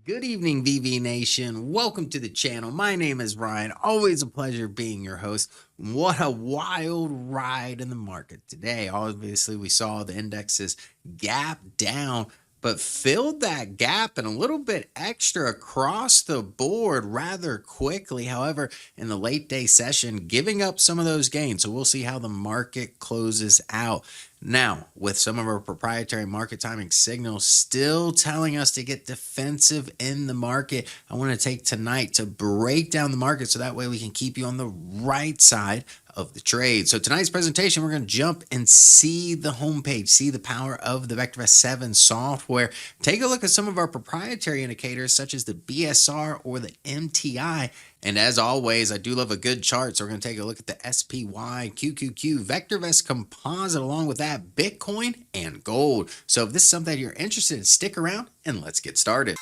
Good evening, VV Nation. Welcome to the channel. My name is Ryan. Always a pleasure being your host. What a wild ride in the market today. Obviously, we saw the indexes gap down, but filled that gap and a little bit extra across the board rather quickly. However, in the late day session, giving up some of those gains. So we'll see how the market closes out. Now, with some of our proprietary market timing signals still telling us to get defensive in the market, I want to take tonight to break down the market so that way we can keep you on the right side of the trade. So tonight's presentation, we're going to jump and see the homepage, see the power of the VectorVest 7 software, take a look at some of our proprietary indicators such as the BSR or the MTI. And as always, I do love a good chart, so we're going to take a look at the SPY, QQQ, VectorVest Composite, along with that Bitcoin and gold. So if this is something that you're interested in, stick around and let's get started.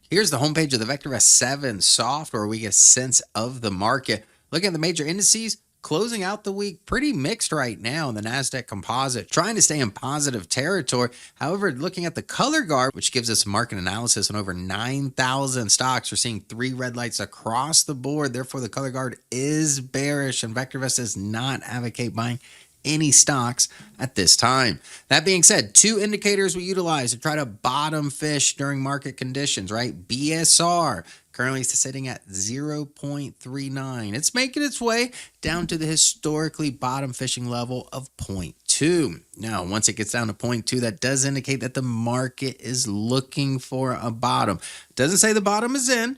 Here's the homepage of the VectorVest 7 software. We get a sense of the market. Looking at the major indices, closing out the week pretty mixed right now in the NASDAQ Composite, trying to stay in positive territory. However, looking at the color guard, which gives us market analysis on over 9,000 stocks, we're seeing 3 red lights across the board. Therefore, the color guard is bearish, and VectorVest does not advocate buying any stocks at this time. That being said, 2 indicators we utilize to try to bottom fish during market conditions, right? BSR currently sitting at 0.39. It's making its way down to the historically bottom fishing level of 0.2. Now, once it gets down to 0.2, that does indicate that the market is looking for a bottom. It doesn't say the bottom is in,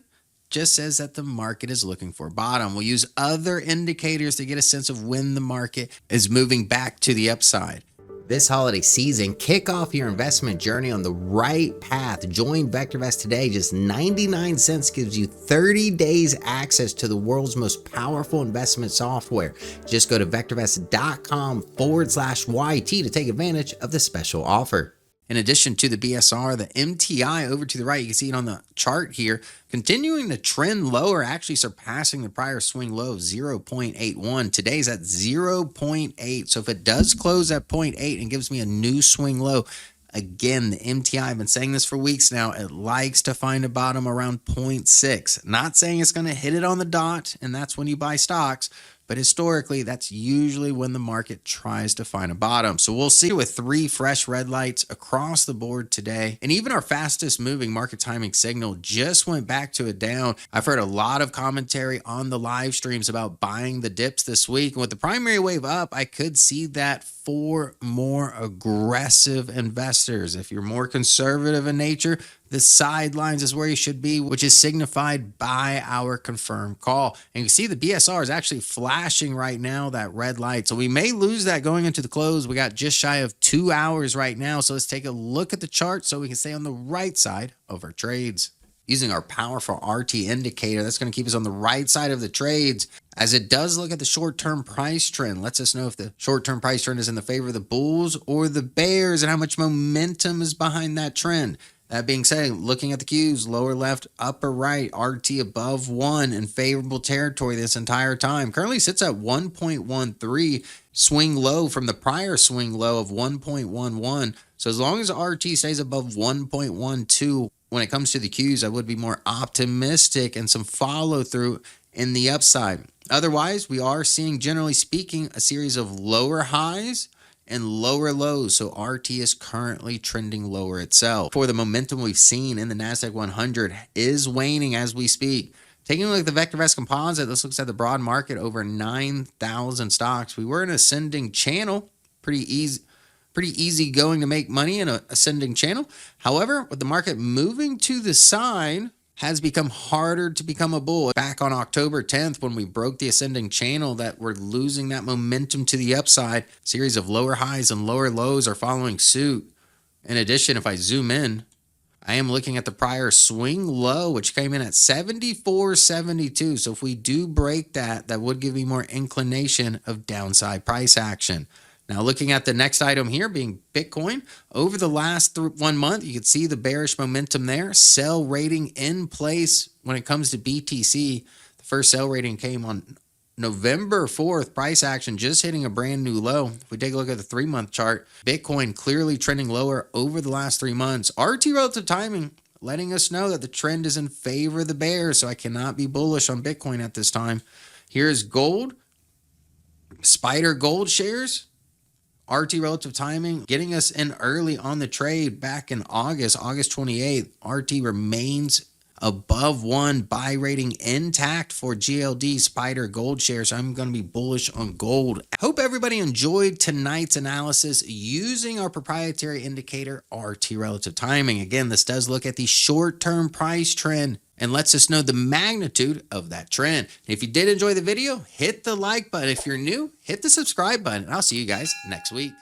just says that the market is looking for a bottom. We'll use other indicators to get a sense of when the market is moving back to the upside. This holiday season, kick off your investment journey on the right path. Join VectorVest today. Just 99 cents gives you 30 days access to the world's most powerful investment software. Just go to vectorvest.com/YT to take advantage of the special offer. In addition to the BSR, the MTI over to the right, you can see it on the chart here, continuing to trend lower, actually surpassing the prior swing low of 0.81. Today's at 0.8. So if it does close at 0.8 and gives me a new swing low, again, the MTI, I've been saying this for weeks now, it likes to find a bottom around 0.6. Not saying it's going to hit it on the dot, and that's when you buy stocks. But historically, that's usually when the market tries to find a bottom. So we'll see with 3 fresh red lights across the board today. And even our fastest moving market timing signal just went back to a down. I've heard a lot of commentary on the live streams about buying the dips this week. And with the primary wave up, I could see that for more aggressive investors. If you're more conservative in nature, the sidelines is where you should be, which is signified by our confirmed call. And you see the BSR is actually flashing right now, that red light. So we may lose that going into the close. We got just shy of 2 hours right now. So let's take a look at the chart so we can stay on the right side of our trades. Using our powerful RT indicator, that's going to keep us on the right side of the trades, as it does look at the short-term price trend. Lets us know if the short-term price trend is in the favor of the bulls or the bears and how much momentum is behind that trend. That being said, looking at the cues, lower left, upper right, RT above 1 in favorable territory this entire time. Currently sits at 1.13, swing low from the prior swing low of 1.11. So as long as RT stays above 1.12, when it comes to the cues, I would be more optimistic and some follow through in the upside. Otherwise, we are seeing, generally speaking, a series of lower highs and lower lows. So RT is currently trending lower itself. For the momentum we've seen in the NASDAQ 100 is waning as we speak. Taking a look at the VectorVest Composite, this looks at the broad market, over 9,000 stocks. We were in an ascending channel, pretty easy going to make money in an ascending channel. However, with the market moving to the side, has become harder to become a bull. Back on October 10th, when we broke the ascending channel, that we're losing that momentum to the upside. A series of lower highs and lower lows are following suit. In addition, if I zoom in, I am looking at the prior swing low, which came in at 74.72. So if we do break that, that would give me more inclination of downside price action. Now, looking at the next item here being Bitcoin, over the last 1 month, you can see the bearish momentum there. Sell rating in place when it comes to BTC. The first sell rating came on November 4th, price action just hitting a brand new low. If we take a look at the 3-month chart, Bitcoin clearly trending lower over the last 3 months. RT relative timing letting us know that the trend is in favor of the bears, so I cannot be bullish on Bitcoin at this time. Here's gold. Spider Gold shares. RT relative timing getting us in early on the trade back in August 28th. RT remains above 1, buy rating intact for GLD Spider Gold shares. I'm going to be bullish on gold. Hope everybody enjoyed tonight's analysis using our proprietary indicator RT relative timing. Again, this does look at the short-term price trend and lets us know the magnitude of that trend. If you did enjoy the video, hit the like button. If you're new, hit the subscribe button. I'll see you guys next week.